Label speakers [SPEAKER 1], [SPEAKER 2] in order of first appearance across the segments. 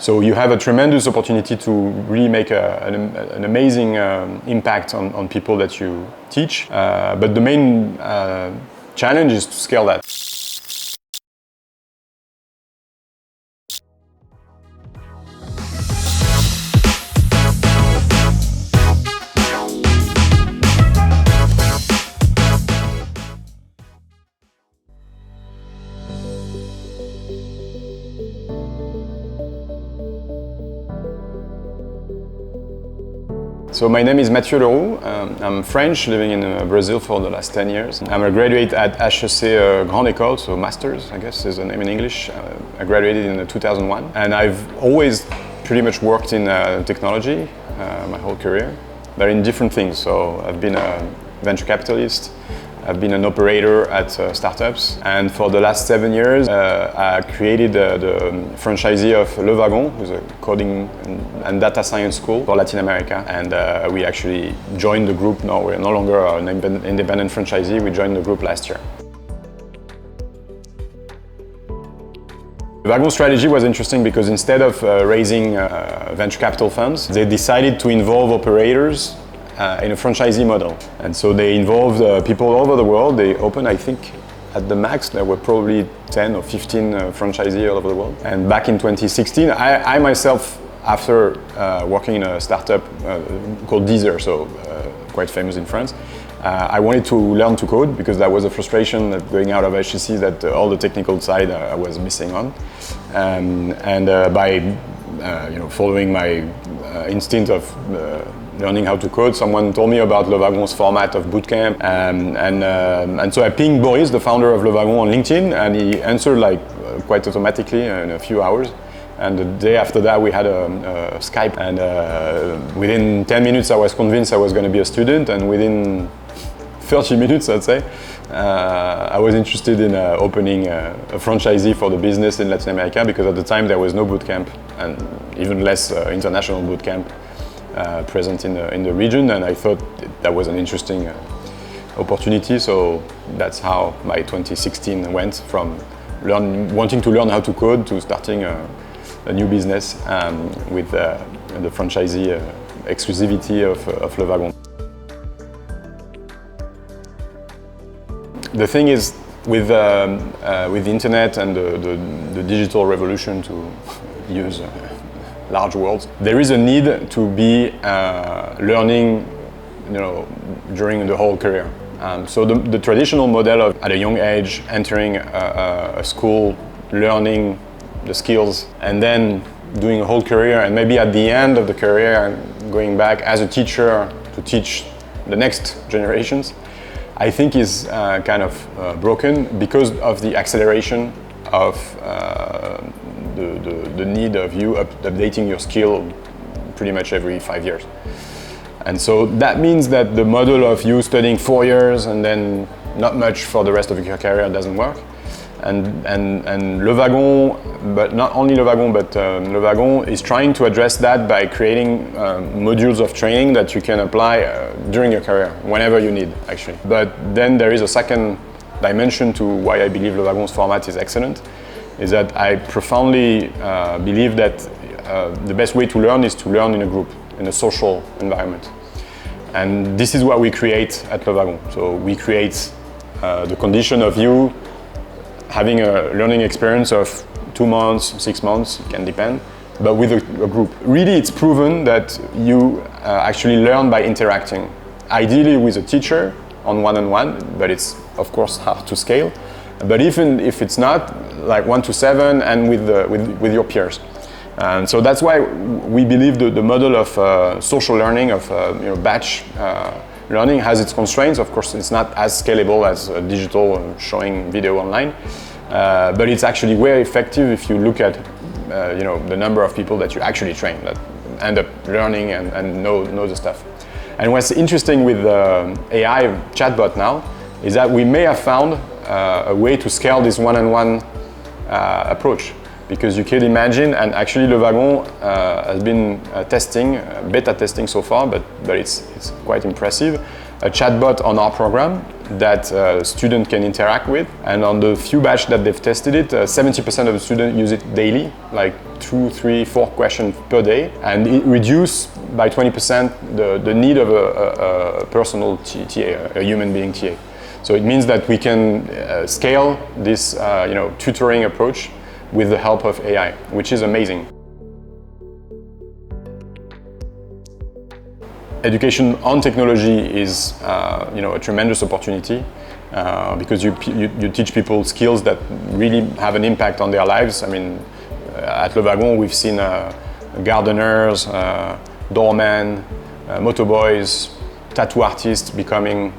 [SPEAKER 1] So you have a tremendous opportunity to really make an amazing impact on people that you teach. But the main challenge is to scale that. So my name is Mathieu Leroux. I'm French, living in Brazil for the last 10 years. I'm a graduate at HEC Grande École, so Masters, I guess is the name in English. I graduated in 2001. And I've always pretty much worked in technology my whole career, but in different things. So I've been a venture capitalist, I've been an operator at startups, and for the last 7 years I created the franchisee of Wagon, who's a coding and data science school for Latin America, and we actually joined the group. Now we're no longer an independent franchisee, we joined the group last year. The Wagon strategy was interesting because instead of raising venture capital funds, they decided to involve operators in a franchisee model. And so they involved people all over the world. They opened, I think, at the max, there were probably 10 or 15 franchisees all over the world. And back in 2016, I myself, after working in a startup called Deezer, so quite famous in France, I wanted to learn to code because that was a frustration that going out of HEC that all the technical side I was missing on. By following my instinct of learning how to code, someone told me about Wagon's format of bootcamp, and so I pinged Boris, the founder of Wagon, on LinkedIn, and he answered like quite automatically in a few hours. And the day after that, we had a Skype, and within 10 minutes, I was convinced I was going to be a student, and within 30 minutes, I'd say, I was interested in opening a franchisee for the business in Latin America, because at the time there was no bootcamp, and even less international bootcamp present in the region, and I thought that was an interesting opportunity. So that's how my 2016 went, from wanting to learn how to code to starting a new business with the franchisee exclusivity of Wagon. The thing is, with the internet and the digital revolution, to use large words, there is a need to be learning, during the whole career. So the traditional model of, at a young age, entering a school, learning the skills, and then doing a whole career, and maybe at the end of the career going back as a teacher to teach the next generations, I think is kind of broken because of the acceleration of the need of you updating your skill pretty much every 5 years. And so that means that the model of you studying 4 years and then not much for the rest of your career doesn't work. And Wagon, but not only Wagon, but Wagon is trying to address that by creating modules of training that you can apply during your career, whenever you need, actually. But then there is a second dimension to why I believe Wagon's format is excellent, is that I profoundly believe that the best way to learn is to learn in a group, in a social environment. And this is what we create at Wagon. So we create the condition of you having a learning experience of 2 months, 6 months, it can depend, but with a group. Really, it's proven that you actually learn by interacting, ideally with a teacher on one-on-one, but it's of course hard to scale. But even if it's not, like 1 to 7 and with your peers. And so that's why we believe the model of social learning, of batch learning, has its constraints. Of course, it's not as scalable as digital showing video online, but it's actually very effective if you look at the number of people that you actually train that end up learning and know the stuff. And what's interesting with AI chatbot now is that we may have found a way to scale this one-on-one approach. Because you can imagine, and actually Wagon has been beta testing so far, but it's quite impressive, a chatbot on our program that a student can interact with. And on the few batch that they've tested it, 70% of the students use it daily, like 2, 3, 4 questions per day. And it reduced by 20% the need of a personal TA, a human being TA. So it means that we can scale this tutoring approach with the help of AI, which is amazing. Education on technology is a tremendous opportunity because you teach people skills that really have an impact on their lives. I mean, at Le Wagon we've seen gardeners, doormen, motoboys, tattoo artists becoming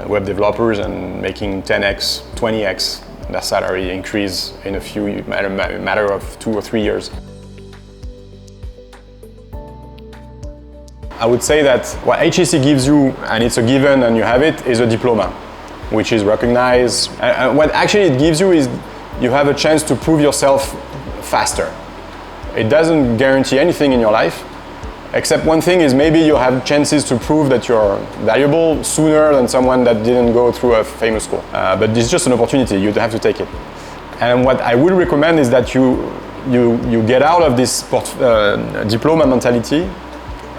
[SPEAKER 1] web developers and making 10x, 20x their salary increase in a matter of 2 or 3 years. I would say that what HEC gives you, and it's a given and you have it, is a diploma, which is recognized. And what actually it gives you is you have a chance to prove yourself faster. It doesn't guarantee anything in your life, except one thing is maybe you have chances to prove that you're valuable sooner than someone that didn't go through a famous school. But it's just an opportunity, you have to take it. And what I would recommend is that you get out of this diploma mentality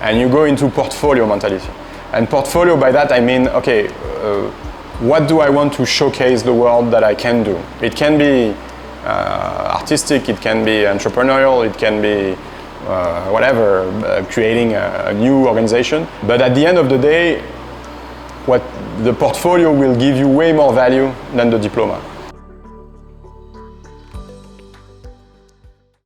[SPEAKER 1] and you go into portfolio mentality. And portfolio, by that I mean, okay, what do I want to showcase the world that I can do? It can be artistic, it can be entrepreneurial, it can be creating a new organization. But at the end of the day, what the portfolio will give you way more value than the diploma.